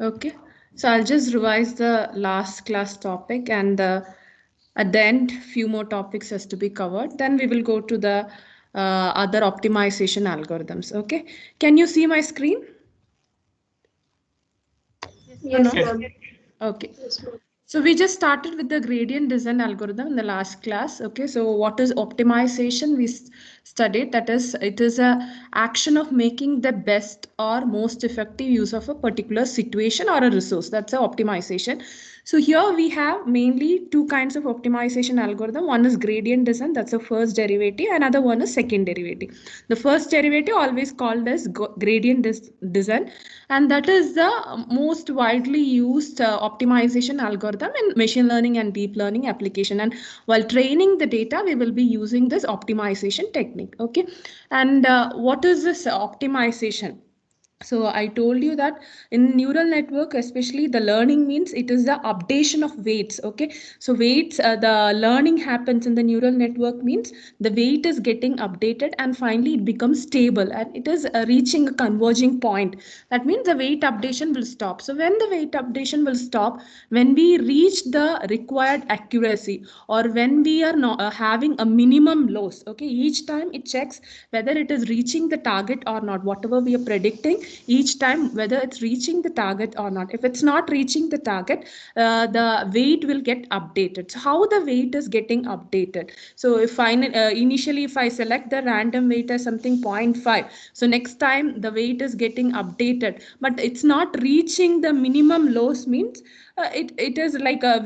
Okay, so I'll just revise the last class topic and at the end, few more topics has to be covered. Then we will go to the other optimization algorithms. Okay, can you see my screen? Yes or Yes, no? ma'am. Okay. Yes, ma'am. So we just started with the gradient descent algorithm in the last class. Okay, so what is optimization? We studied that is it is a action of making the best or most effective use of a particular situation or a resource. That's a optimization. So here we have mainly two kinds of optimization algorithm. One is gradient descent, that's the first derivative. Another one is second derivative. The first derivative always called as gradient descent, and that is the most widely used optimization algorithm in machine learning and deep learning application. And while training the data, we will be using this optimization technique. Okay, and what is this optimization? So I told you that in neural network, especially the learning means it is the updation of weights. Okay, so weights, the learning happens in the neural network means the weight is getting updated and finally it becomes stable and it is reaching a converging point. That means the weight updation will stop. So when the weight updation will stop, when we reach the required accuracy or when we are not having a minimum loss. Okay, each time it checks whether it is reaching the target or not, whatever we are predicting each time, whether it's reaching the target or not. If it's not reaching the target, the weight will get updated. So how the weight is getting updated? So if initially if I select the random weight as something 0.5, so next time the weight is getting updated but it's not reaching the minimum loss means it is like our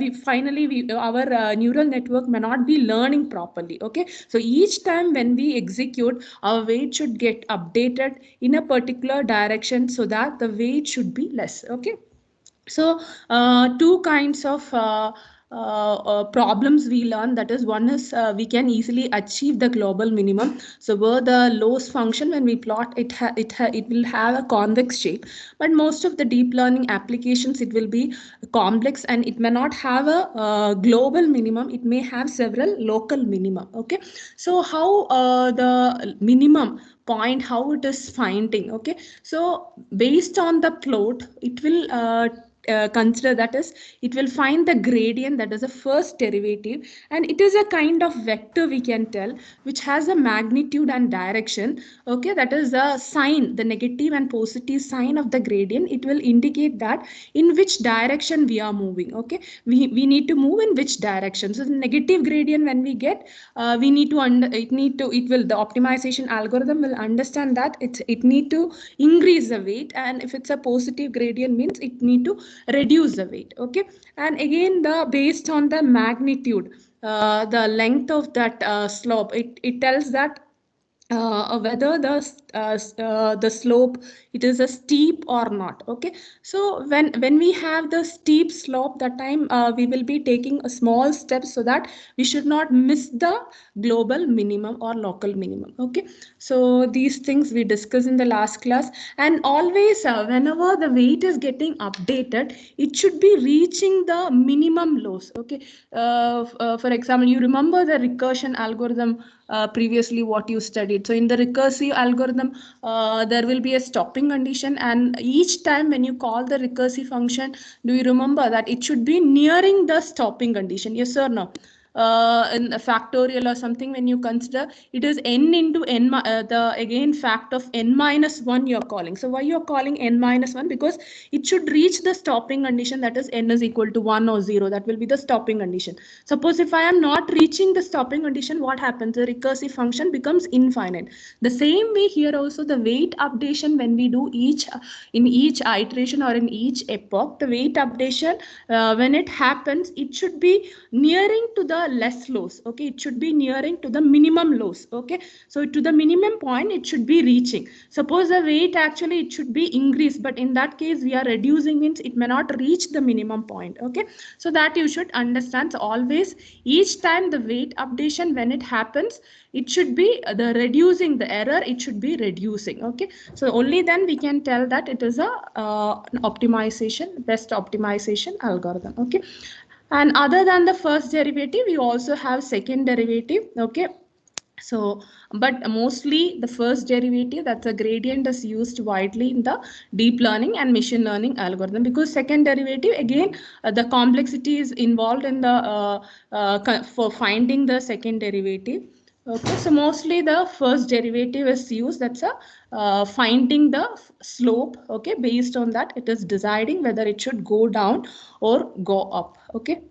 neural network may not be learning properly. Okay, so each time when we execute, our weight should get updated in a particular direction so that the weight should be less. Okay, so two kinds of problems we learn, that is one is we can easily achieve the global minimum. So where the loss function, when we plot it it will have a convex shape, but most of the deep learning applications it will be complex and it may not have a global minimum, it may have several local minimum. Okay, so how the minimum point, how it is finding? Okay, so based on the plot it will consider, that is it will find the gradient, that is the first derivative, and it is a kind of vector we can tell, which has a magnitude and direction. Okay, that is the sign, the negative and positive sign of the gradient, it will indicate that in which direction we are moving. Okay, we need to move in which direction. So the negative gradient when we get, we need to it will, the optimization algorithm will understand that it need to increase the weight, and if it's a positive gradient means it need to reduce the weight. Okay, and again the based on the magnitude, the length of that slope, it tells that whether the slope it is a steep or not. Okay, so when we have the steep slope, that time we will be taking a small step so that we should not miss the global minimum or local minimum. Okay, so these things we discussed in the last class. And always whenever the weight is getting updated, it should be reaching the minimum loss. Okay, for example, you remember the recursion algorithm previously what you studied. So in the recursive algorithm, there will be a stopping condition, and each time when you call the recursive function, do you remember that it should be nearing the stopping condition? Yes or no? In a factorial or something, when you consider it is n into n, the again fact of n minus 1 you're calling. So why you're calling n minus 1? Because it should reach the stopping condition, that is n is equal to 1 or 0, that will be the stopping condition. Suppose if I am not reaching the stopping condition, what happens? The recursive function becomes infinite. The same way here also, the weight updation, when we do each in each iteration or in each epoch, the weight updation when it happens, it should be nearing to the less loss. Okay, it should be nearing to the minimum loss. Okay, so to the minimum point it should be reaching. Suppose the weight actually it should be increased, but in that case we are reducing means it may not reach the minimum point. Okay, so that you should understand. So always each time the weight updation when it happens, it should be the reducing the error, it should be reducing. Okay, so only then we can tell that it is a an optimization, best optimization algorithm. Okay, and other than the first derivative, we also have second derivative. Okay, So, but mostly the first derivative, that's a gradient, is used widely in the deep learning and machine learning algorithm, because second derivative, again, the complexity is involved in the for finding the second derivative. Okay, so mostly the first derivative is used, that's a finding the slope. Okay, based on that it is deciding whether it should go down or go up. Okay.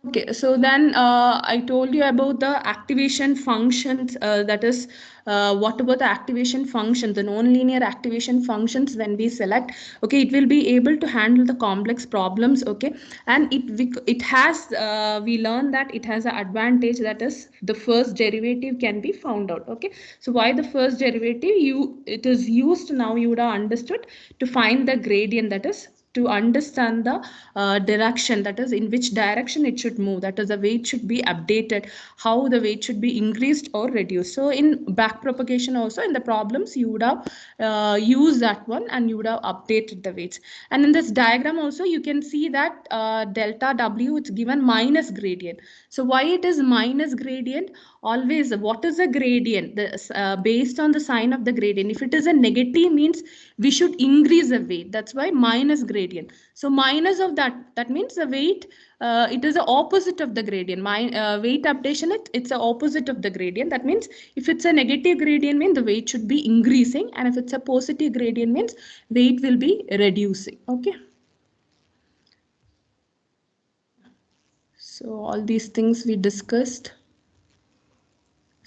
Okay, so then I told you about the activation functions. That is, what about the activation function, the non-linear activation functions when we select? Okay, it will be able to handle the complex problems. Okay, and it has we learned that it has an advantage, that is the first derivative can be found out. Okay, so why the first derivative? It is used now. You would have understood to find the gradient, that is to understand the direction, that is in which direction it should move, that is the weight should be updated, how the weight should be increased or reduced. So in back propagation also, in the problems you would have used that one and you would have updated the weights. And in this diagram also you can see that delta w, it's given minus gradient. So why it is minus gradient? Always, what is a gradient? Based on the sign of the gradient, if it is a negative, means we should increase the weight, that's why minus gradient. So minus of that, that means the weight, it is the opposite of the gradient. Weight updation, it's the opposite of the gradient. That means if it's a negative gradient, means the weight should be increasing, and if it's a positive gradient, means weight will be reducing. Okay, so all these things we discussed.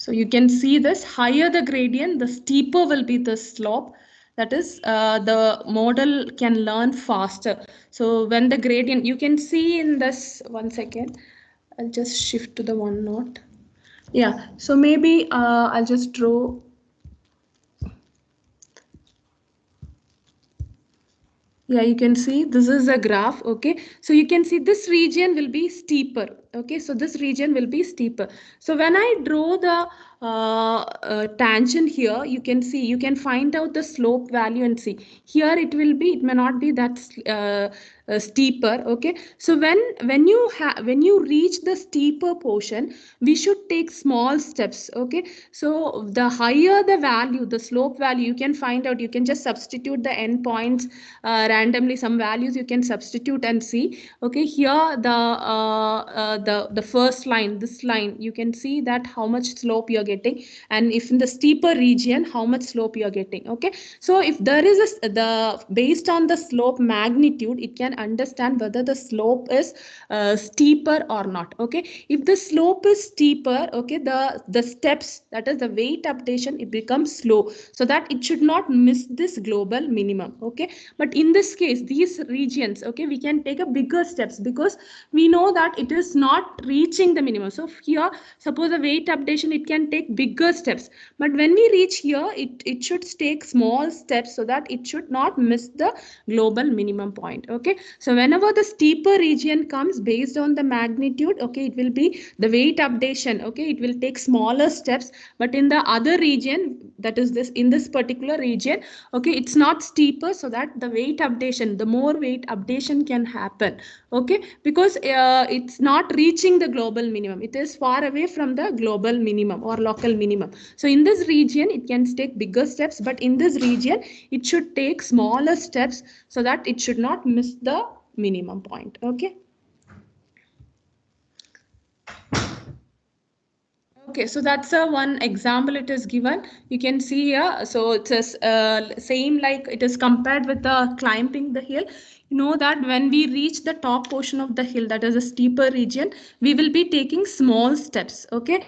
So you can see this, higher the gradient, the steeper will be the slope. That is, the model can learn faster. So when the gradient, you can see in this, one second, I'll just shift to the OneNote. Yeah, so maybe I'll just draw. Yeah, you can see this is a graph. Okay, so you can see this region will be steeper. Okay, so this region will be steeper. So when I draw the tangent here, you can see, you can find out the slope value and see. Here it will be, it may not be that steeper. Okay, so when you reach the steeper portion, we should take small steps. Okay, so the higher the value, the slope value, you can find out, you can just substitute the endpoints randomly, some values you can substitute and see. Okay, here the first line, this line, you can see that how much slope you're getting, and if in the steeper region how much slope you're getting. Okay, so if there is the based on the slope magnitude, it can understand whether the slope is steeper or not. Okay, if the slope is steeper, okay, the steps, that is the weight updation, it becomes slow, so that it should not miss this global minimum. Okay, but in this case, these regions, okay, we can take a bigger steps, because we know that it is not reaching the minimum. So here, suppose the weight updation, it can take bigger steps, but when we reach here, it should take small steps, so that it should not miss the global minimum point. Okay, so whenever the steeper region comes, based on the magnitude, okay, it will be the weight updation. Okay, it will take smaller steps, but in the other region, that is this, in this particular region, okay, it's not steeper, so that the weight updation, the more weight updation can happen. Okay, because it's not reaching the global minimum, it is far away from the global minimum or local minimum. So in this region it can take bigger steps, but in this region it should take smaller steps, so that it should not miss the minimum point. Okay. Okay, so that's a one example it is given. You can see here, so it's a same, like it is compared with the climbing the hill. You know that when we reach the top portion of the hill, that is a steeper region, we will be taking small steps. Okay,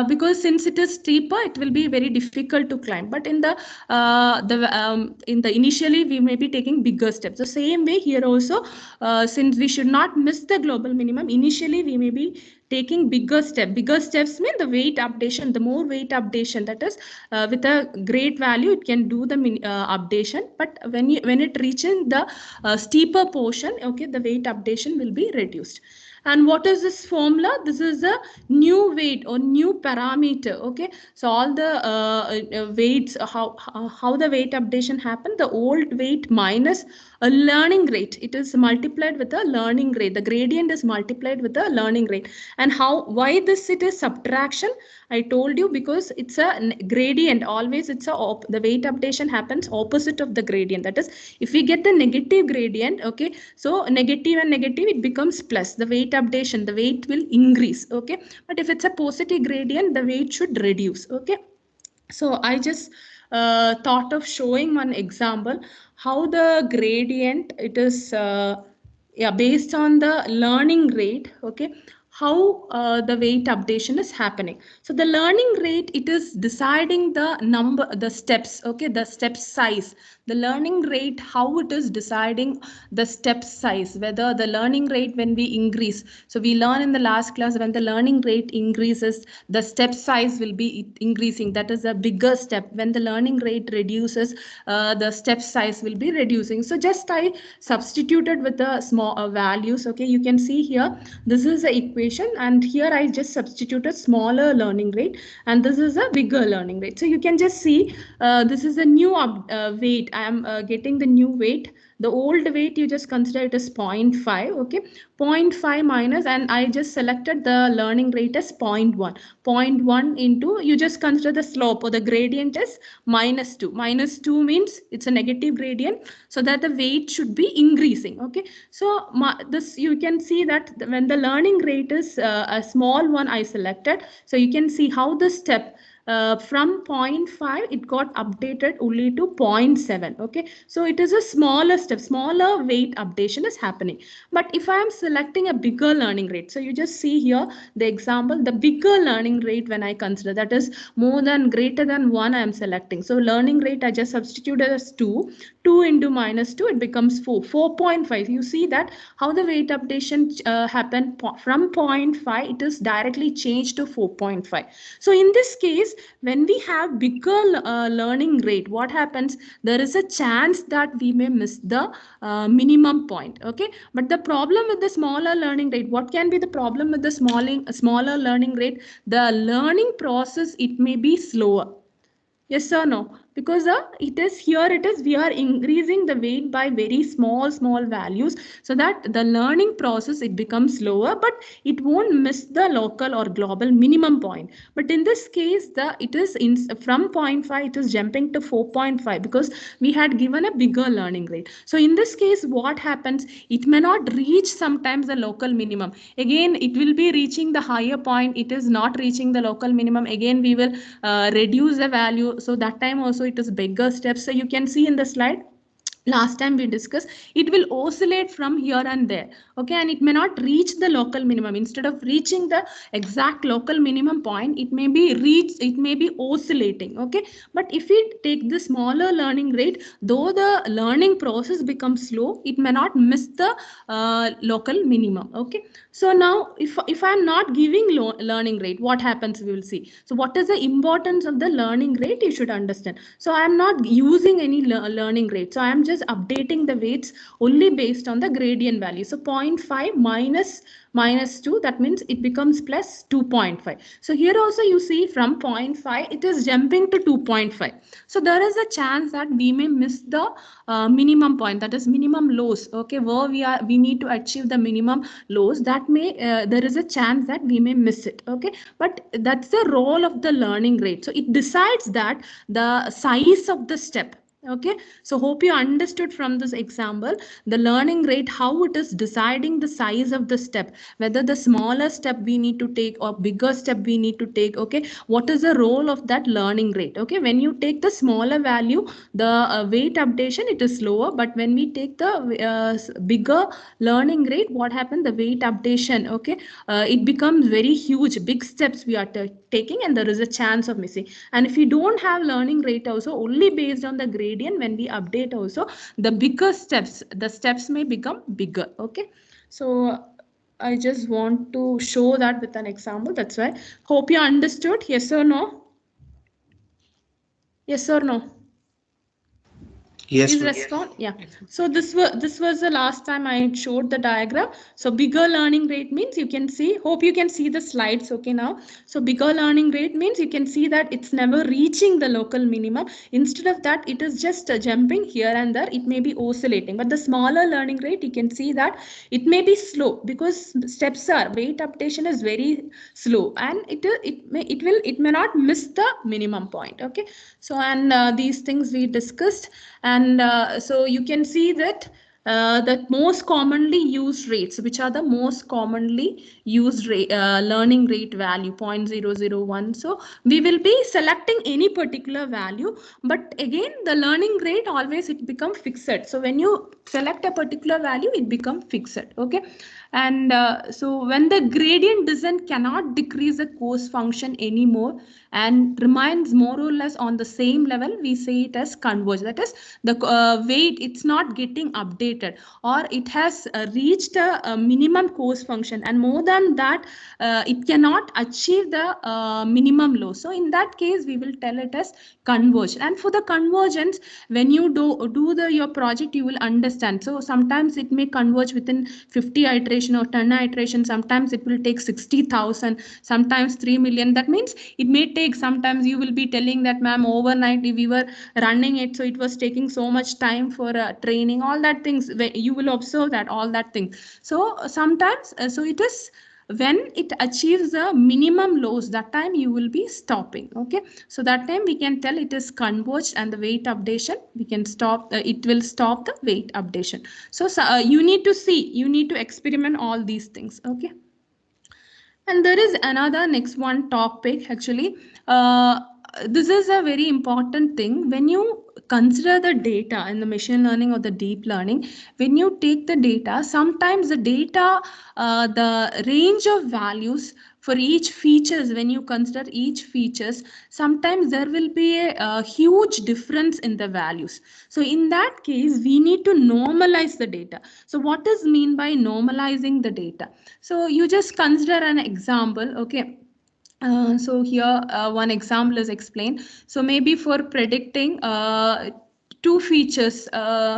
because since it is steeper, it will be very difficult to climb. But in the initially we may be taking bigger steps. The same way here also, since we should not miss the global minimum, initially we may be taking bigger steps mean the weight updation, the more weight updation, that is with a great value it can do the updation, but when it reaches the steeper portion, okay, the weight updation will be reduced. And what is this formula? This is a new weight or new parameter. Okay, so all the weights, how the weight updation happened, the old weight minus A learning rate, it is multiplied with a learning rate. The gradient is multiplied with the learning rate. And why this it is subtraction? I told you, because it's a gradient. Always it's the weight updation happens opposite of the gradient. That is, if we get the negative gradient, okay, so negative and negative, it becomes plus. The weight updation, the weight will increase, okay. But if it's a positive gradient, the weight should reduce, okay. So I just thought of showing one example how the gradient it is yeah, based on the learning rate, okay, how the weight updation is happening. So the learning rate, it is deciding the number, the steps, okay, the step size. The learning rate, how it is deciding the step size, whether the learning rate when we increase. So we learn in the last class, when the learning rate increases, the step size will be increasing. That is a bigger step. When the learning rate reduces, the step size will be reducing. So just I substituted with the small values, okay. You can see here, this is the equation, and here I just substituted smaller learning rate, and this is a bigger learning rate. So you can just see this is a new weight. I am getting the new weight. The old weight, you just consider it as 0.5, okay. 0.5 minus, and I just selected the learning rate as 0.1. 0.1 into, you just consider the slope or the gradient is -2. -2 means it's a negative gradient, so that the weight should be increasing, okay. So this, you can see that when the learning rate is a small one I selected, so you can see how the step from 0.5 it got updated only to 0.7, okay. So it is a smaller step, smaller weight updation is happening. But if I am selecting a bigger learning rate, so you just see here the example, the bigger learning rate, when I consider, that is more than, greater than 1, I am selecting. So learning rate I just substituted as 2. 2 into -2, it becomes 4. 4.5. You see that how the weight updation happened from 0.5, it is directly changed to 4.5. So in this case, when we have bigger learning rate, what happens? There is a chance that we may miss the minimum point, okay. But the problem with the smaller learning rate, what can be the problem with the smaller learning rate? The learning process, it may be slower. Yes or no? Because it is here, it is, we are increasing the weight by very small values, so that the learning process, it becomes slower, but it won't miss the local or global minimum point. But in this case, it is from 0.5, it is jumping to 4.5, because we had given a bigger learning rate. So in this case, what happens? It may not reach sometimes the local minimum. Again, it will be reaching the higher point. It is not reaching the local minimum. Again, we will reduce the value. So that time also it is bigger steps. So you can see in the slide, last time we discussed, it will oscillate from here and there, okay, and it may not reach the local minimum. Instead of reaching the exact local minimum point, it may be oscillating, okay. But if we take the smaller learning rate, though the learning process becomes slow, it may not miss the local minimum, okay. So now if I am not giving learning rate, what happens? We will see. So what is the importance of the learning rate? You should understand. So I am not using any learning rate, so I am just updating the weights only based on the gradient value. So 0.5 -2, that means it becomes plus 2.5. So here also you see from 0.5 it is jumping to 2.5. So there is a chance that we may miss the minimum point, that is minimum loss, okay, where we need to achieve the minimum loss. That may there is a chance that we may miss it, okay. But that's the role of the learning rate. So it decides that the size of the step, okay. So hope you understood from this example the learning rate, how it is deciding the size of the step, whether the smaller step we need to take or bigger step we need to take, okay. What is the role of that learning rate, okay. When you take the smaller value, the weight updation, it is slower. But when we take the bigger learning rate, what happens? The weight updation, okay, it becomes very huge, big steps we are taking, and there is a chance of missing. And if you don't have learning rate also, only based on the gradient, when we update also, the bigger steps, the steps may become bigger, okay. So I just want to show that with an example. That's why. Hope you understood. Yes or no? Yes or no? Yes, Is ma'am. respond? Yeah. So this was the last time I showed the diagram. So bigger learning rate means you can see. Hope you can see the slides. Okay now. So bigger learning rate means you can see that it's never reaching the local minimum. Instead of that, it is just jumping here and there. It may be oscillating. But the smaller learning rate, you can see that it may be slow because steps are weight updation is very slow, and it may not miss the minimum point. Okay. So and these things we discussed, and so you can see that that most commonly used rates, which are the most commonly used learning rate value 0.001. So we will be selecting any particular value, but again the learning rate always it become fixed. So when you select a particular value, it become fixed. Okay. And so when the gradient descent cannot decrease the cost function anymore and remains more or less on the same level, we say it as converge. That is, the weight it's not getting updated, or it has reached a minimum cost function, and more than that it cannot achieve the minimum low. So in that case we will tell it as converged. And for the convergence, when you do the your project, you will understand. So sometimes it may converge within 50 iteration or 10 iteration, sometimes it will take 60,000, sometimes 3 million. That means it may take, sometimes you will be telling that ma'am overnight we were running it, so it was taking so much time for training, all that things. You will observe that all that thing. So sometimes so it is when it achieves the minimum loss, that time you will be stopping. Okay. So that time we can tell it is converged, and the weight updation we can stop, it will stop the weight updation. So you need to see, you need to experiment all these things. Okay. And there is another next one topic actually. Uh, this is a very important thing when you consider the data in the machine learning or the deep learning. When you take the data, sometimes the data, the range of values for each features, when you consider each features, sometimes there will be a huge difference in the values. So in that case we need to normalize the data. So what is mean by normalizing the data? So you just consider an example. Okay. So here one example is explained. So maybe for predicting two features,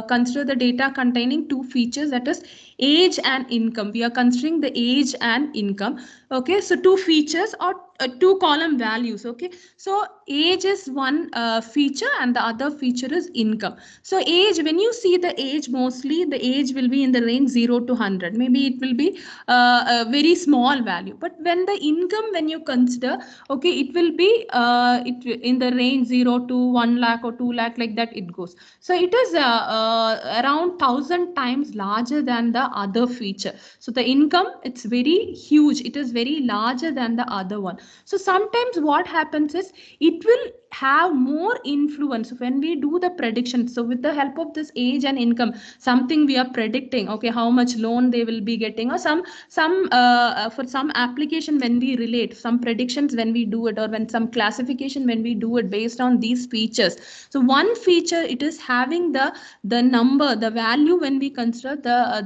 consider the data containing two features, that is age and income. We are considering the age and income. Okay. So two features or two column values. Okay. So age is one feature and the other feature is income. So age, when you see the age, mostly the age will be in the range 0 to 100. Maybe it will be a very small value. But when the income, when you consider, okay, it will be it in the range 0 to 1 lakh or 2 lakh, like that it goes. So it is around 1,000 times larger than the other feature. So the income, it's very huge, it is very larger than the other one. So sometimes what happens is it will have more influence when we do the prediction. So with the help of this age and income, something we are predicting, okay, how much loan they will be getting, or some for some application, when we relate some predictions, when we do it, or when some classification, when we do it based on these features. So one feature, it is having the number, the value, when we consider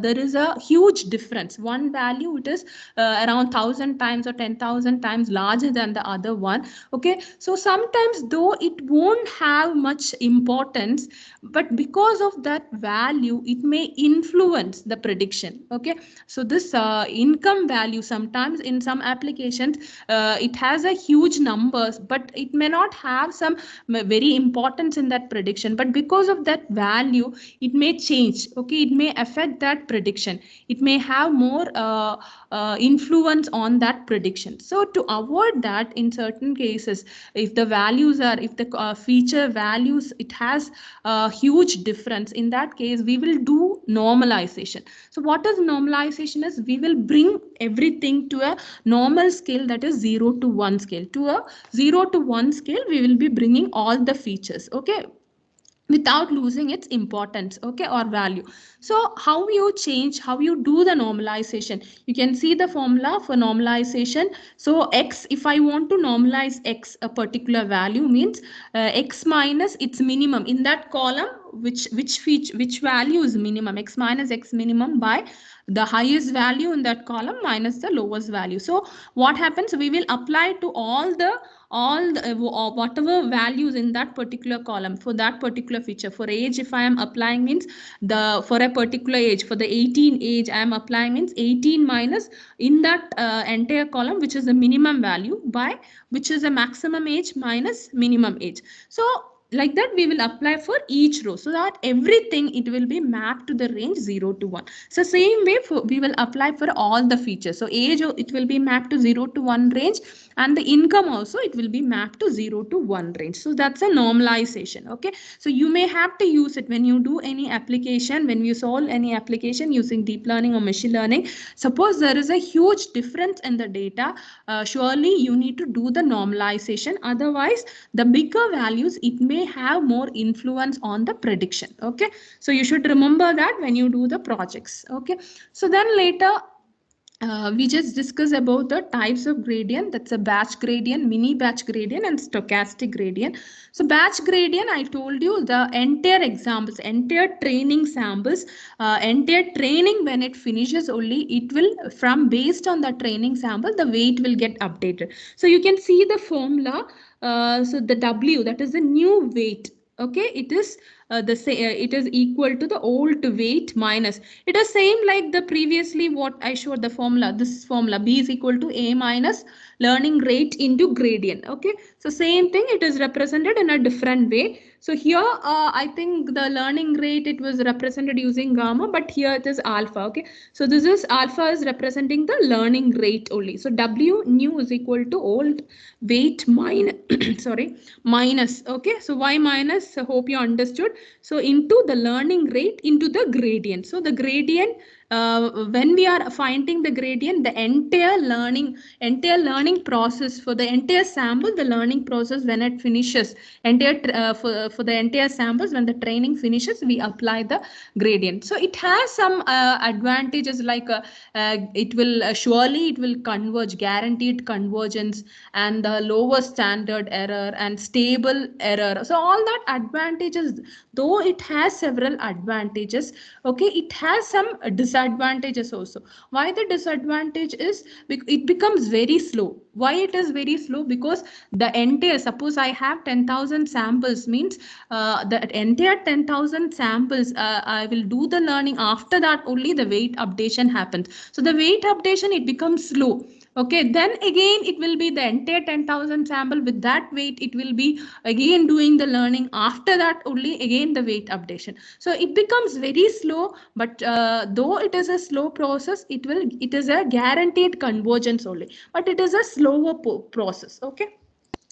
there is a huge difference. One value, it is around 1,000 times or 10,000 times larger than the other one. Okay. So sometimes though it won't have much importance, but because of that value it may influence the prediction. Okay. So this income value, sometimes in some applications it has a huge numbers, but it may not have some very importance in that prediction, but because of that value it may change. Okay. It may affect that prediction, it may have more influence on that prediction. So to avoid that, in certain cases, if the values are, if the feature values, it has a huge difference, in that case we will do normalization. So what is normalization is, we will bring everything to a normal scale, that is 0 to 1 scale. To a 0 to 1 scale we will be bringing all the features. Okay. Without losing its importance, okay, or value. So how you change, how you do the normalization, you can see the formula for normalization. So x, if I want to normalize x, a particular value means x minus its minimum. In that column which value is minimum, x minus x minimum by the highest value in that column minus the lowest value. So what happens, we will apply to all the whatever values in that particular column for that particular feature. For age, if I am applying means the for a particular age, for the 18 age I am applying means 18 minus in that entire column, which is the minimum value, by which is the maximum age minus minimum age. So like that we will apply for each row, so that everything it will be mapped to the range 0 to 1. So same way we will apply for all the features. So age, it will be mapped to 0 to 1 range, and the income also it will be mapped to 0 to 1 range. So that's a normalization. Okay, so you may have to use it when you do any application, when you solve any application using deep learning or machine learning. Suppose there is a huge difference in the data, surely you need to do the normalization. Otherwise the bigger values, it may have more influence on the prediction. Okay, so you should remember that when you do the projects. Okay, so then later we just discussed about the types of gradient. That's a batch gradient, mini batch gradient, and stochastic gradient. So batch gradient, I told you the entire examples, entire training samples, entire training, when it finishes only, it will, from based on the training sample, the weight will get updated. So you can see the formula. So the W, that is the new weight. Okay, it is it is equal to the old weight minus, it is same like the previously what I showed the formula. This formula, B is equal to A minus learning rate into gradient. Okay, so same thing, it is represented in a different way. So here I think the learning rate, it was represented using gamma, but here it is alpha. Okay, so this is alpha is representing the learning rate only. So W new is equal to old weight minus sorry, minus. Okay, so why minus? I hope you understood. So into the learning rate into the gradient. So the gradient, when we are finding the gradient, the entire learning process for the entire sample, the learning process when it finishes, entire for the entire samples, when the training finishes, we apply the gradient. So it has some advantages, like it will surely it will converge, guaranteed convergence, and the lower standard error and stable error. So all that advantages, though it has several advantages, okay, it has some disadvantages also. Why the disadvantage is, it becomes very slow. Why it is very slow? Because the entire, suppose I have 10,000 samples, means the entire 10,000 samples, I will do the learning. After that only the weight updation happens. So the weight updation, it becomes slow. Okay, then again it will be the entire 10,000 sample with that weight, it will be again doing the learning. After that only again the weight updation. So it becomes very slow, but though it is a slow process, it is a guaranteed convergence only, but it is a slower process. Okay,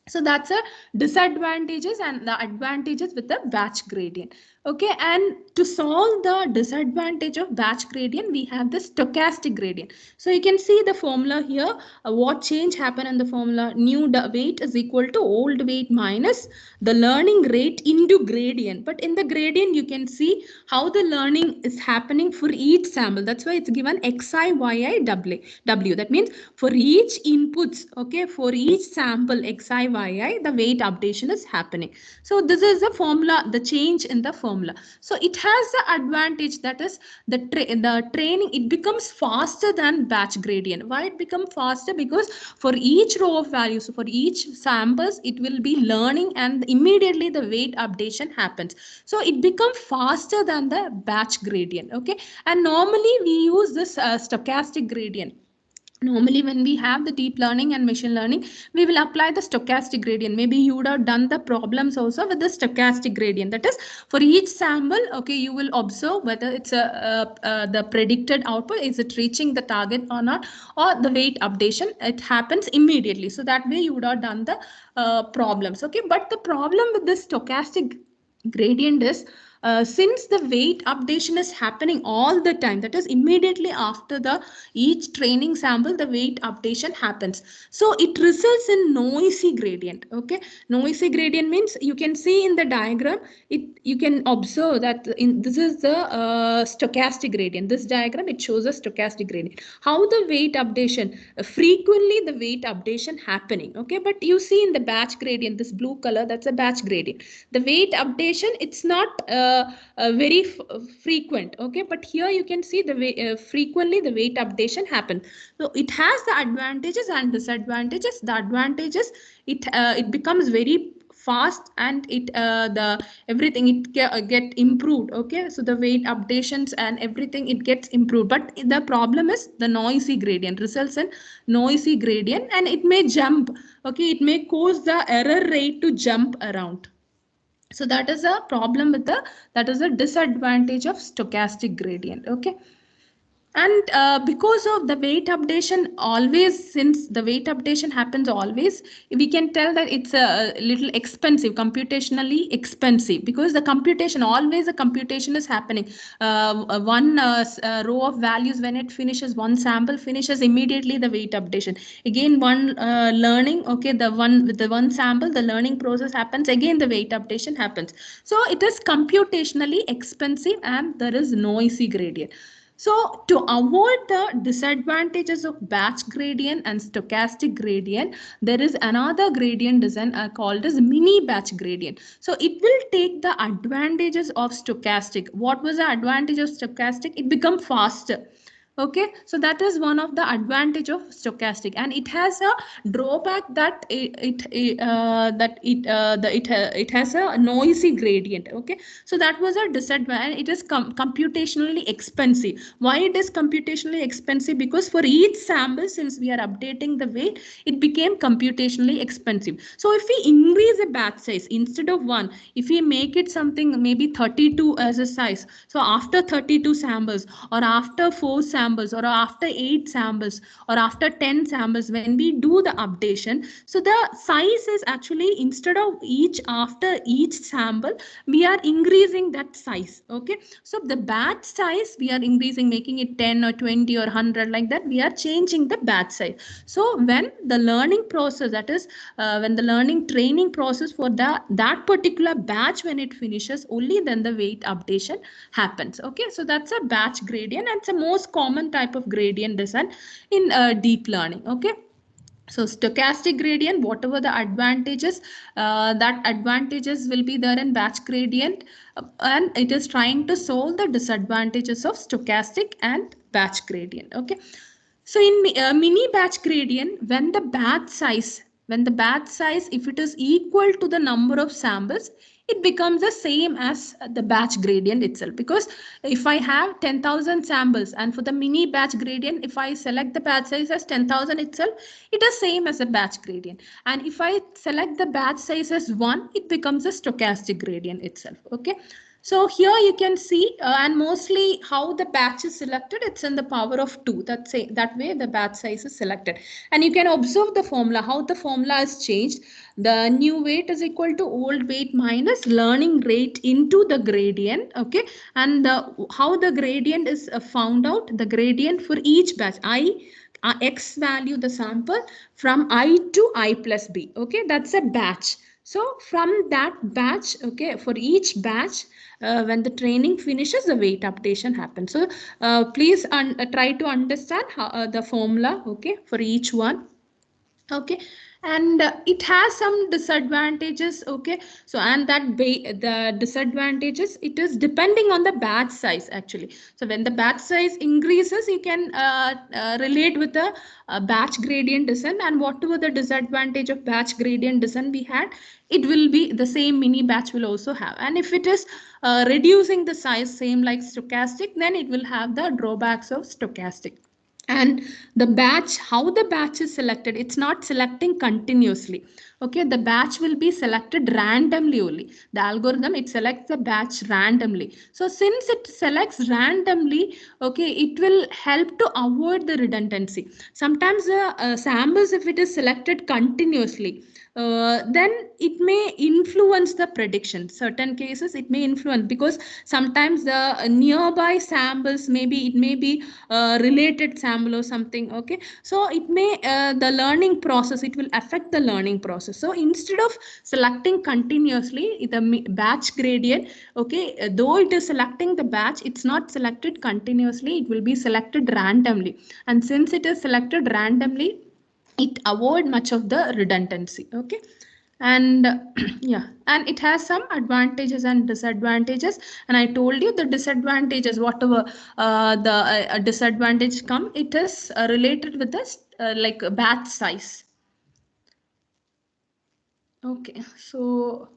so that's a disadvantages and the advantages with the batch gradient. Okay, and to solve the disadvantage of batch gradient, we have the stochastic gradient. So you can see the formula here. What change happened in the formula? New weight is equal to old weight minus the learning rate into gradient. But in the gradient, you can see how the learning is happening for each sample. That's why it's given xi, yi, w. That means for each inputs, okay, for each sample xi, yi, the weight updation is happening. So this is the formula, the change in the formula. So it has the advantage, that is the training, it becomes faster than batch gradient. Why it becomes faster? Because for each row of values, for each samples, it will be learning and immediately the weight updation happens. So it becomes faster than the batch gradient. Okay, and normally we use this stochastic gradient. Normally when we have the deep learning and machine learning, we will apply the stochastic gradient. Maybe you would have done the problems also with the stochastic gradient. That is, for each sample, okay, you will observe whether it's the predicted output, is it reaching the target or not, or the weight updation, it happens immediately. So that way you would have done the problems. Okay, but the problem with this stochastic gradient is, since the weight updation is happening all the time, that is immediately after the each training sample, the weight updation happens. So it results in noisy gradient. Okay, noisy gradient means, you can see in the diagram, you can observe that this is the stochastic gradient. This diagram, it shows a stochastic gradient. How the weight updation, frequently the weight updation happening. Okay, but you see in the batch gradient, this blue color, that's a batch gradient. The weight updation, it's not very frequent. Okay, but here you can see the way frequently the weight updation happens. So it has the advantages and disadvantages. The advantages, it becomes very fast, and it the everything it get improved. Okay, so the weight updations and everything, it gets improved, but the problem is the noisy gradient results in noisy gradient, and it may jump. Okay, it may cause the error rate to jump around. So that is a problem with the, that is a disadvantage of stochastic gradient. Okay, and because of the weight updation always, since the weight updation happens always, we can tell that it's a little expensive, computationally expensive, because the computation, always a computation is happening. One row of values, when it finishes, one sample finishes, immediately the weight updation. Again, one learning, okay, the one with the one sample, the learning process happens, again the weight updation happens. So it is computationally expensive, and there is noisy gradient. So to avoid the disadvantages of batch gradient and stochastic gradient, there is another gradient design called as mini batch gradient. So it will take the advantages of stochastic. What was the advantage of stochastic? It become faster. Okay, so that is one of the advantage of stochastic, and it has a drawback that it has a noisy gradient. Okay, so that was a disadvantage. It is computationally expensive. Why it is computationally expensive? Because for each sample, since we are updating the weight, it became computationally expensive. So if we increase the batch size, instead of 1, if we make it something maybe 32 as a size, so after 32 samples, or after 4 samples, or after 8 samples, or after 10 samples, when we do the updation, so the size is actually, instead of each, after each sample, we are increasing that size. Okay, so the batch size we are increasing, making it 10 or 20 or 100, like that we are changing the batch size. So when the learning process, that is when the learning training process for that particular batch, when it finishes, only then the weight updation happens. Okay, so that's a batch gradient, and it's the most common type of gradient design in deep learning. Okay, so stochastic gradient, whatever the advantages, that advantages will be there in batch gradient, and it is trying to solve the disadvantages of stochastic and batch gradient. Okay, so in mini batch gradient, when the batch size, if it is equal to the number of samples, it becomes the same as the batch gradient itself. Because if I have 10,000 samples, and for the mini batch gradient, if I select the batch size as 10,000 itself, it is same as a batch gradient. And if I select the batch size as 1, it becomes a stochastic gradient itself. Okay. So here you can see, and mostly how the batch is selected, it's in the power of 2. That way the batch size is selected. And you can observe the formula, how the formula is changed. The new weight is equal to old weight minus learning rate into the gradient. Okay, and how the gradient is found out, the gradient for each batch, x value the sample from I to I plus b. Okay, that's a batch. So from that batch, okay, for each batch, when the training finishes, the weight updation happens. So please try to understand how, the formula, okay, for each one. Okay, and it has some disadvantages. Okay, so and the disadvantages, it is depending on the batch size actually. So when the batch size increases, you can relate with the batch gradient descent, and whatever the disadvantage of batch gradient descent we had, it will be the same mini batch will also have. And if it is reducing the size, same like stochastic, then it will have the drawbacks of stochastic. And the batch, how the batch is selected, it's not selecting continuously. Okay, the batch will be selected randomly only. The algorithm, it selects the batch randomly. So since it selects randomly, okay, it will help to avoid the redundancy. Sometimes the samples, if it is selected continuously, then it may influence the prediction. Certain cases it may influence, because sometimes the nearby samples, maybe it may be related sample or something. Okay, so it may the learning process, it will affect the learning process. So instead of selecting continuously the batch gradient, okay, though it is selecting the batch, it's not selected continuously, it will be selected randomly. And since it is selected randomly, it avoid much of the redundancy. Okay, And yeah, and it has some advantages and disadvantages, and I told you the disadvantages, whatever the disadvantage come, it is related with this like a batch size. Okay, so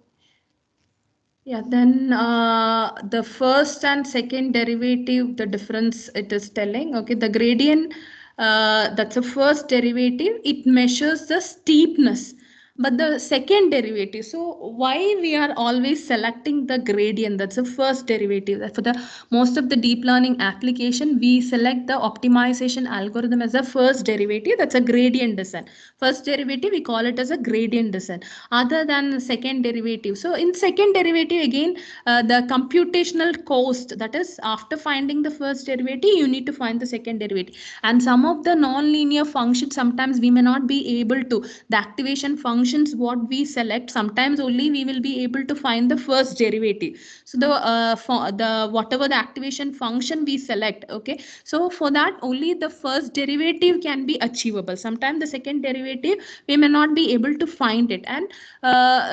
yeah, then the first and second derivative, the difference it is telling. Okay, the gradient, that's a first derivative. It measures the steepness. But the second derivative, so why we are always selecting the gradient? That's the first derivative. For the most of the deep learning application, we select the optimization algorithm as a first derivative. That's a gradient descent. First derivative, we call it as a gradient descent other than the second derivative. So in second derivative again, the computational cost, that is after finding the first derivative you need to find the second derivative, and some of the non-linear functions sometimes we may not be able to, the activation functions what we select, sometimes only we will be able to find the first derivative. So the for the whatever the activation function we select, okay, so for that only the first derivative can be achievable. Sometimes the second derivative we may not be able to find it, and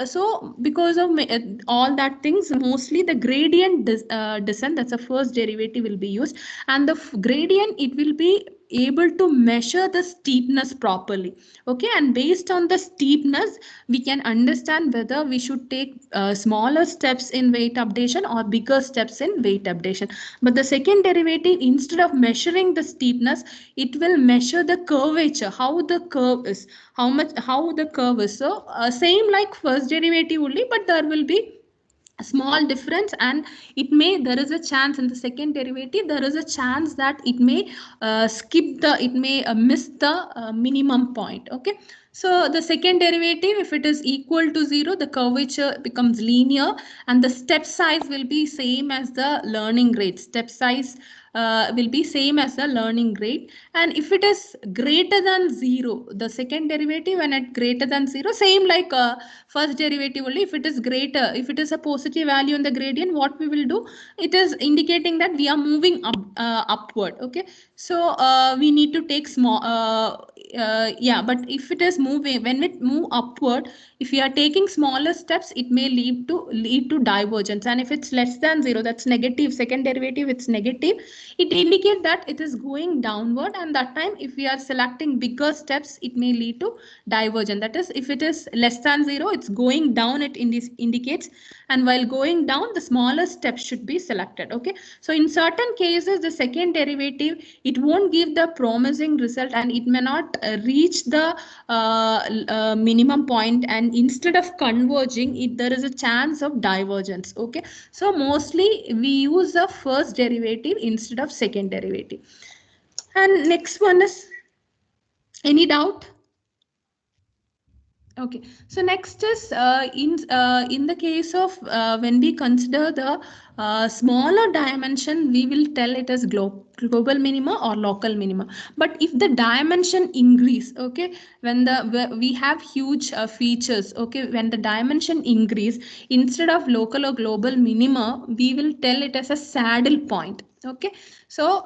so because of all that things, mostly the gradient descent, that's the first derivative will be used, and the gradient it will be able to measure the steepness properly. Okay, and based on the steepness we can understand whether we should take smaller steps in weight updation or bigger steps in weight updation. But the second derivative, instead of measuring the steepness, it will measure the curvature, how the curve is, how the curve is. So same like first derivative only, but there will be a small difference, and it may, there is a chance in the second derivative, there is a chance that it may it may miss the minimum point. Okay, so the second derivative, if it is equal to 0, the curvature becomes linear, and the step size will be same as the learning rate. Step size will be same as the learning rate. And if it is greater than 0, the second derivative when it greater than 0, same like first derivative only, if it is greater, if it is a positive value in the gradient, what we will do, it is indicating that we are moving upward. Okay, so we need to take small yeah, but if it is moving, when it move upward, if we are taking smaller steps, it may lead to divergence. And if it's less than 0, that's negative, second derivative it's negative, it indicates that it is going downward, and that time if we are selecting bigger steps, it may lead to divergence. That is, if it is less than 0, it's going down, it indicates, and while going down, the smaller steps should be selected. Okay, so in certain cases the second derivative, it won't give the promising result, and it may not reach the minimum point, and instead of converging it, there is a chance of divergence. Okay, so mostly we use the first derivative instead of second derivative. And next one is, any doubt? Okay, so next is in the case of when we consider the smaller dimension, we will tell it as global minima or local minima. But if the dimension increase, okay, when we have huge features, okay, when the dimension increase, instead of local or global minima, we will tell it as a saddle point. Okay, so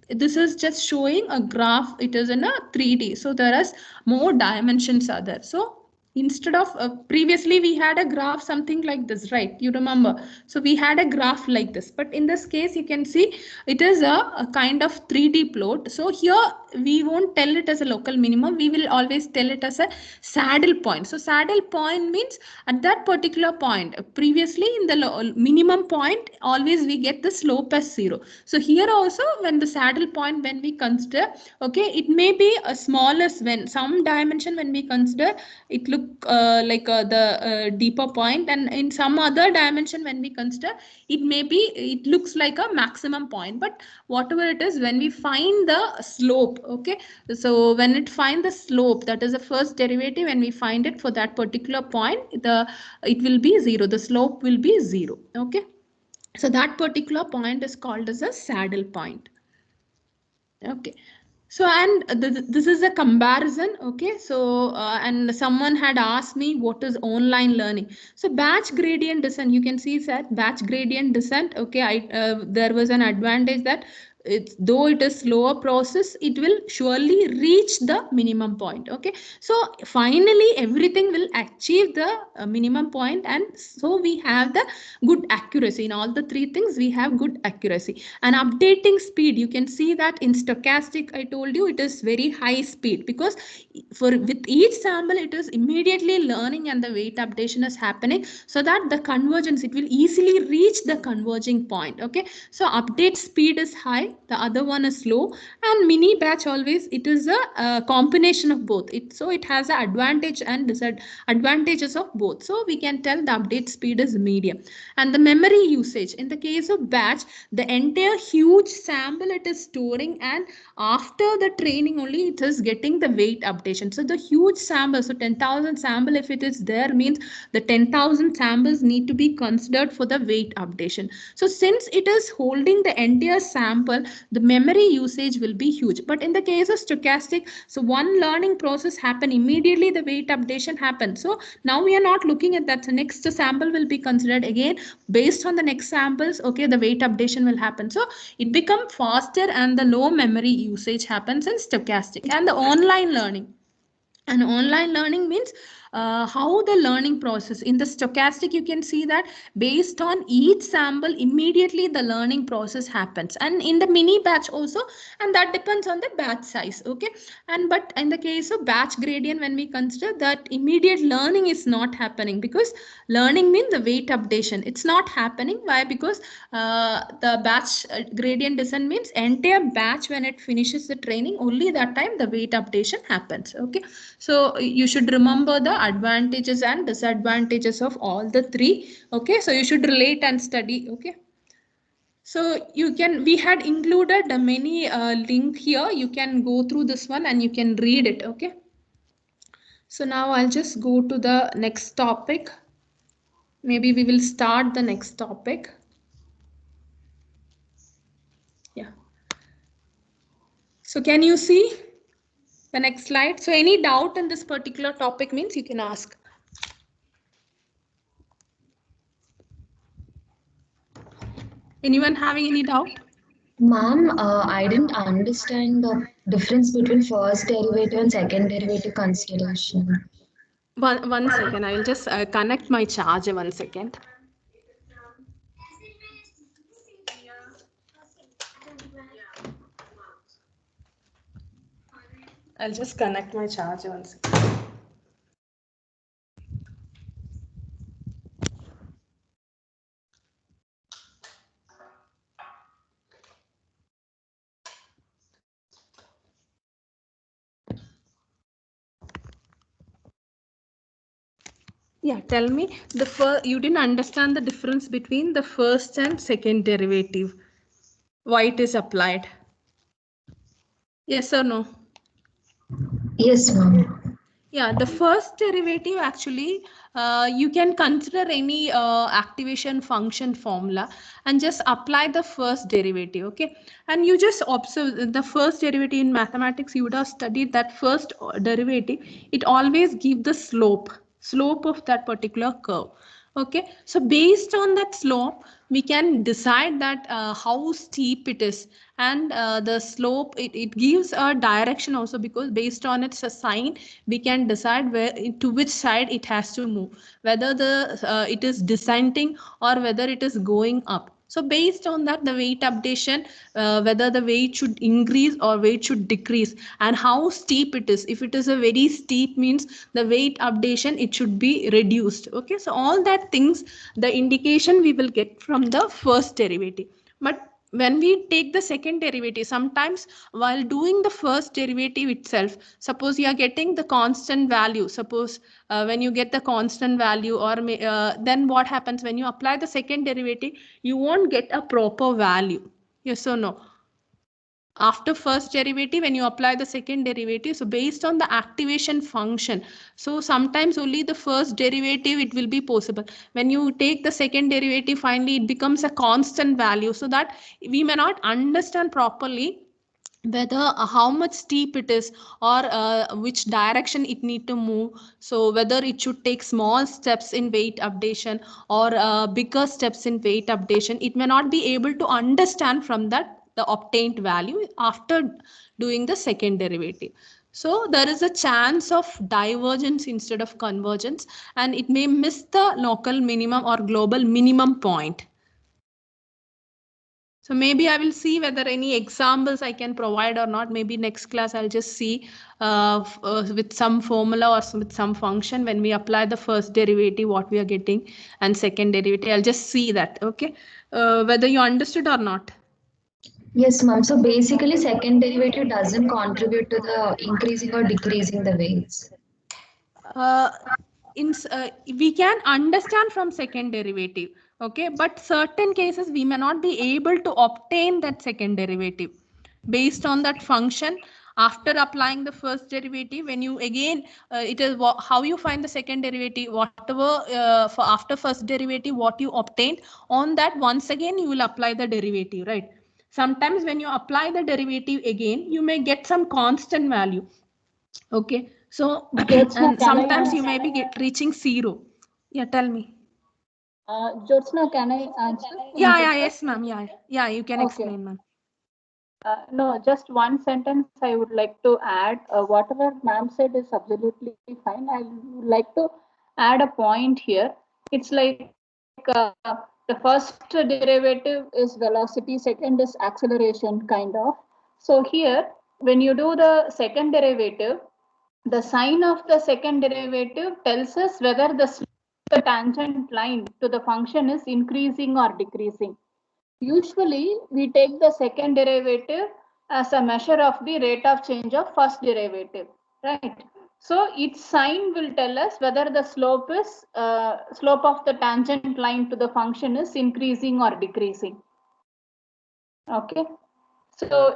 this is just showing a graph, it is in a 3D, so there is more dimensions are there. So instead of previously we had a graph something like this, right? You remember, so we had a graph like this, but in this case you can see it is a kind of 3D plot. So here we won't tell it as a local minimum, we will always tell it as a saddle point. So saddle point means at that particular point, previously in the minimum point, always we get the slope as 0. So here also, when the saddle point, when we consider, okay, it may be a smallest, when some dimension when we consider, it look like the deeper point, and in some other dimension when we consider, it may be, it looks like a maximum point. But whatever it is, when we find the slope, okay, so when it find the slope, that is the first derivative, when we find it for that particular point, it will be 0, the slope will be 0. Okay, so that particular point is called as a saddle point. Okay, so and this is a comparison. Okay, so and someone had asked me what is online learning. So batch gradient descent, you can see that batch gradient descent. Okay, there was an advantage that though it is slower process, it will surely reach the minimum point. Okay, so finally everything will achieve the minimum point, and so we have the good accuracy in all the three things. We have good accuracy. And updating speed, you can see that in stochastic, I told you it is very high speed, because for with each sample it is immediately learning and the weight updation is happening, so that the convergence, it will easily reach the converging point. Okay, so update speed is high, the other one is low. And mini batch, always it is a combination of both. So it has the advantage and disadvantages of both. So we can tell the update speed is medium. And the memory usage, in the case of batch, the entire huge sample it is storing, and after the training only it is getting the weight updation. So the huge sample, so 10,000 sample if it is there, means the 10,000 samples need to be considered for the weight updation. So since it is holding the entire sample, the memory usage will be huge. But in the case of stochastic, so one learning process happen, immediately the weight updation happens. So now we are not looking at that. So next sample will be considered again based on the next samples. Okay, the weight updation will happen. So it become faster and the low memory usage happens in stochastic. And the online learning, and online learning means how the learning process in the stochastic, you can see that based on each sample immediately the learning process happens, and in the mini batch also, and that depends on the batch size. Okay, and but in the case of batch gradient, when we consider that immediate learning is not happening, because learning means the weight updation, it's not happening. Why? Because the batch gradient descent means entire batch, when it finishes the training, only that time the weight updation happens. Okay, so you should remember the advantages and disadvantages of all the three. Okay, so you should relate and study. Okay, so you can, we had included many link here, you can go through this one and you can read it. Okay, so now I'll just go to the next topic. Maybe we will start the next topic. Yeah, so can you see the next slide? So any doubt in this particular topic means you can ask. Anyone having any doubt? Ma'am, I didn't understand the difference between first derivative and second derivative consideration. One second, I will just connect my charger. 1 second. I'll just connect my charger. 1 second. Yeah, tell me, the first, you didn't understand the difference between the first and second derivative. Why it is applied? Yes or no? Yes, ma'am. Yeah, the first derivative actually, you can consider any activation function formula and just apply the first derivative. Okay, and you just observe the first derivative in mathematics. You would have studied that first derivative. It always give the slope of that particular curve. Okay, so based on that slope, we can decide that how steep it is, and the slope, it gives a direction also, because based on its sign we can decide where, to which side it has to move, whether the it is descending or whether it is going up. So based on that, the weight updation, whether the weight should increase or weight should decrease, and how steep it is. If it is a very steep, means the weight updation, it should be reduced. Okay, so all that things, the indication we will get from the first derivative. But when we take the second derivative, sometimes while doing the first derivative itself, suppose you are getting the constant value, suppose when you get the constant value, or then what happens when you apply the second derivative, you won't get a proper value. Yes or no? After first derivative, when you apply the second derivative, so based on the activation function, so sometimes only the first derivative it will be possible. When you take the second derivative, finally it becomes a constant value, so that we may not understand properly whether how much steep it is, or which direction it need to move. So whether it should take small steps in weight updation or bigger steps in weight updation, it may not be able to understand from that the obtained value after doing the second derivative. So there is a chance of divergence instead of convergence, and it may miss the local minimum or global minimum point. So maybe I will see whether any examples I can provide or not. Maybe next class I'll just see with some formula or with some function when we apply the first derivative what we are getting and second derivative. I'll just see that. Okay, whether you understood or not. Yes, ma'am. So basically, second derivative doesn't contribute to the increasing or decreasing the weights. Uh, we can understand from second derivative, okay, but certain cases we may not be able to obtain that second derivative based on that function after applying the first derivative. When you again it is how you find the second derivative, whatever for after first derivative what you obtained, on that once again you will apply the derivative, right? Sometimes when you apply the derivative again you may get some constant value. Okay, so Jyotsna, and can I sometimes you answer? may be reaching zero. Yeah, tell me. Jyotsna, can I answer in Yeah, this yeah, way? yes, ma'am. Yeah, you can Okay. explain, ma'am. No, just one sentence I would like to add. Whatever ma'am said is absolutely fine. I would like to add a point here. It's like the first derivative is velocity, second is acceleration, kind of. So here, when you do the second derivative, the sign of the second derivative tells us whether the tangent line to the function is increasing or decreasing. Usually, we take the second derivative as a measure of the rate of change of first derivative, right? So its sign will tell us whether the slope of the tangent line to the function is increasing or decreasing. Okay, so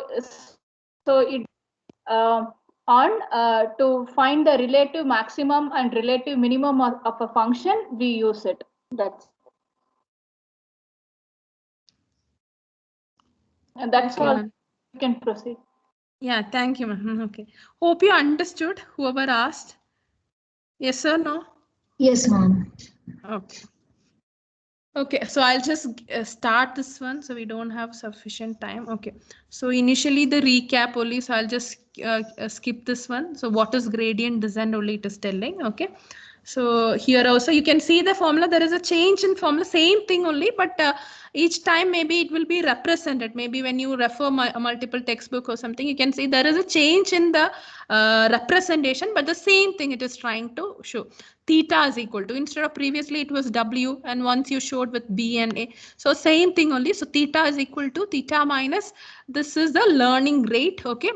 it on to find the relative maximum and relative minimum of a function, we use it. That's Okay, all. ma'am. You can proceed. Yeah, thank you, ma'am. Okay. Hope you understood whoever asked. Yes or no? Yes, ma'am. Okay. Okay, so I'll just start this one so we don't have sufficient time. Okay, so initially the recap only, so I'll just skip this one. So what is gradient descent only it is telling. Okay, so here also you can see the formula, there is a change in formula, same thing only, but each time maybe it will be represented. Maybe when you refer a multiple textbook or something, you can see there is a change in the representation, but the same thing it is trying to show. Theta is equal to, instead of previously it was W, and once you showed with B and A, so same thing only. So theta is equal to theta minus, this is the learning rate. Okay,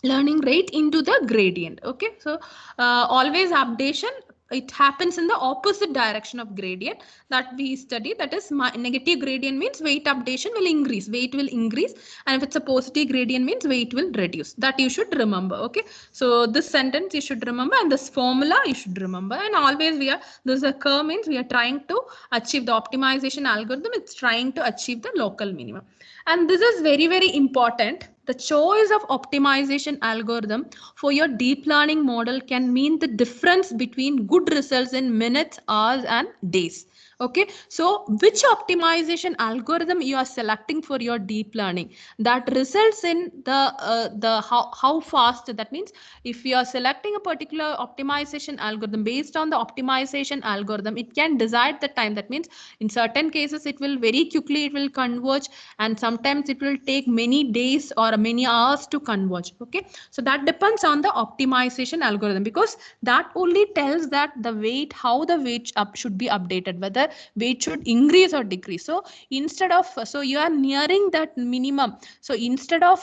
learning rate into the gradient. Okay, so always updation, it happens in the opposite direction of gradient that we study, that is negative gradient means weight updation will increase, weight will increase, and if it's a positive gradient means weight will reduce. That you should remember. Okay, so this sentence you should remember, and this formula you should remember. And always we are, this is a curve means we are trying to achieve the optimization algorithm, it's trying to achieve the local minimum. And this is very, very important. The choice of optimization algorithm for your deep learning model can mean the difference between good results in minutes, hours, and days. Okay, so which optimization algorithm you are selecting for your deep learning, that results in the how fast, that means if you are selecting a particular optimization algorithm, based on the optimization algorithm it can decide the time. That means in certain cases it will very quickly it will converge, and sometimes it will take many days or many hours to converge. Okay, so that depends on the optimization algorithm, because that only tells that the weight, how the weight up should be updated, whether weight should increase or decrease. So instead of, so you are nearing that minimum, so instead of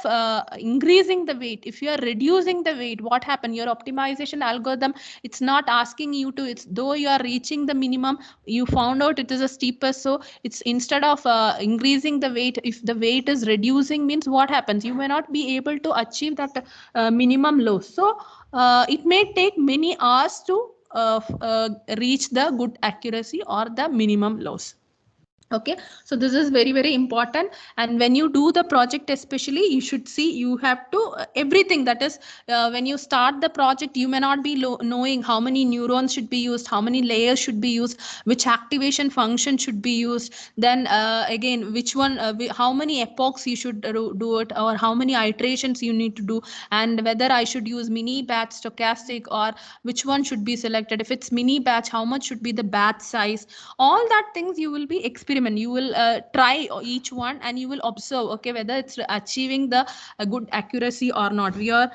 increasing the weight, if you are reducing the weight, what happen, your optimization algorithm, it's not asking you to, it's though you are reaching the minimum, you found out it is a steepest, so it's instead of increasing the weight, if the weight is reducing means what happens, you may not be able to achieve that minimum loss. So it may take many hours to reach the good accuracy or the minimum loss. Okay, so this is very, very important. And when you do the project, especially, you should see, you have to everything, that is when you start the project, you may not be knowing how many neurons should be used, how many layers should be used, which activation function should be used, then again which one, how many epochs you should do it, or how many iterations you need to do, and whether I should use mini batch, stochastic, or which one should be selected. If it's mini batch, how much should be the batch size, all that things you will be experiment, you will try each one, and you will observe, okay, whether it's achieving the good accuracy or not. Your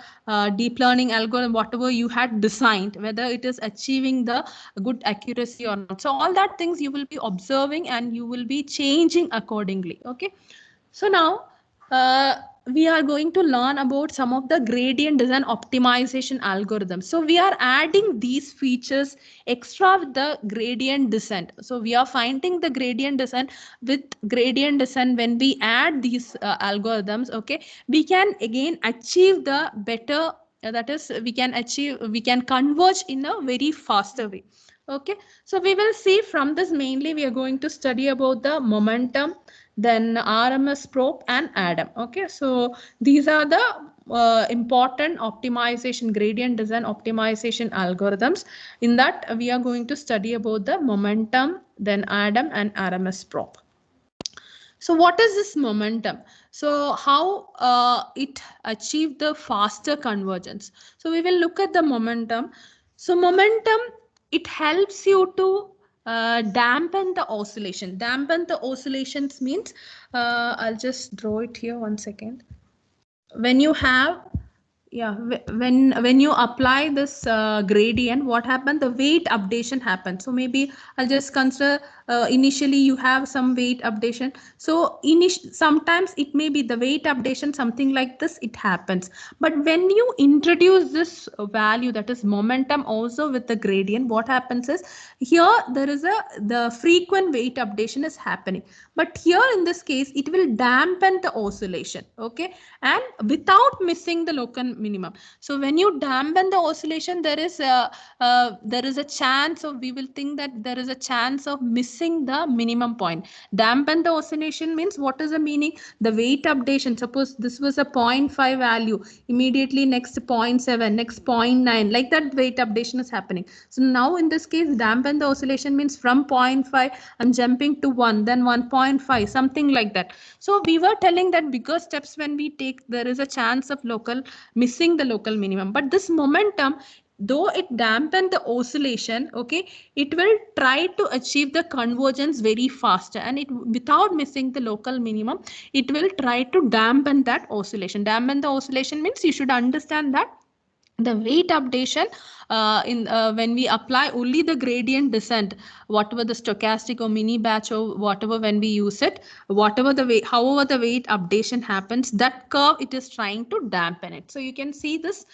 deep learning algorithm, whatever you had designed, whether it is achieving the good accuracy or not. So all that things you will be observing, and you will be changing accordingly. Okay, so now we are going to learn about some of the gradient descent optimization algorithms. So we are adding these features extra with the gradient descent. So we are finding the gradient descent. With gradient descent, when we add these algorithms, okay, we can again achieve the better, that is, we can converge in a very faster way. Okay, so we will see from this, mainly we are going to study about the momentum, then RMS probe and ADAM. Okay, so these are the important optimization, gradient descent optimization algorithms. In that, we are going to study about the momentum, then ADAM and RMS probe. So what is this momentum? So how it achieved the faster convergence? So we will look at the momentum. So momentum, it helps you to dampen the oscillation. Dampen the oscillations means, I'll just draw it here, one second. When you have, yeah, when you apply this gradient, what happened, the weight updation happens. So maybe I'll just consider initially you have some weight updation. So sometimes it may be the weight updation, something like this, it happens. But when you introduce this value, that is momentum, also with the gradient, what happens is, here there is the frequent weight updation is happening, but here in this case it will dampen the oscillation. Okay, and without missing the local minimum. So when you dampen the oscillation, there is a chance of, we will think that there is a chance of missing the minimum point. Dampen the oscillation means, what is the meaning? The weight updation, suppose this was a 0.5 value, immediately next 0.7, next 0.9, like that weight updation is happening. So now in this case, dampen the oscillation means from 0.5 I'm jumping to 1, then 1.5, something like that. So we were telling that bigger steps when we take, there is a chance of missing the local minimum. But this momentum, though it dampen the oscillation, okay, it will try to achieve the convergence very faster, and it, without missing the local minimum, it will try to dampen that oscillation. Dampen the oscillation means, you should understand that the weight updation, when we apply only the gradient descent, whatever the stochastic or mini batch or whatever, when we use it, whatever the weight, however the weight updation happens, that curve, it is trying to dampen it. So you can see this,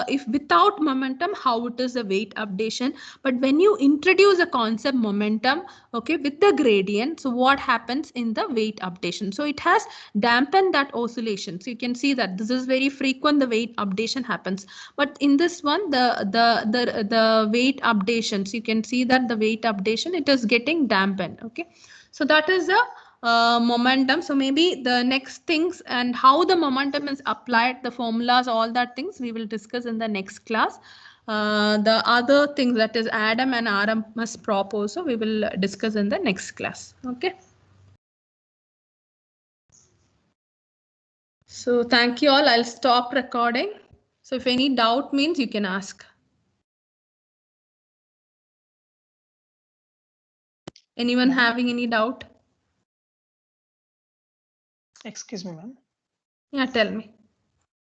if without momentum, how it is a weight updation. But when you introduce a concept momentum, okay, with the gradient, so what happens in the weight updation? So it has dampened that oscillation. So you can see that this is very frequent, the weight updation happens. But in this one, the weight updations, you can see that the weight updation, it is getting dampened. Okay, so that is the momentum. So maybe the next things, and how the momentum is applied, the formulas, all that things we will discuss in the next class. The other things, that is ADAM and RMS prop, also we will discuss in the next class. Okay. So thank you all. I'll stop recording. So if any doubt means, you can ask. Anyone having any doubt? Excuse me, ma'am. Yeah, tell me.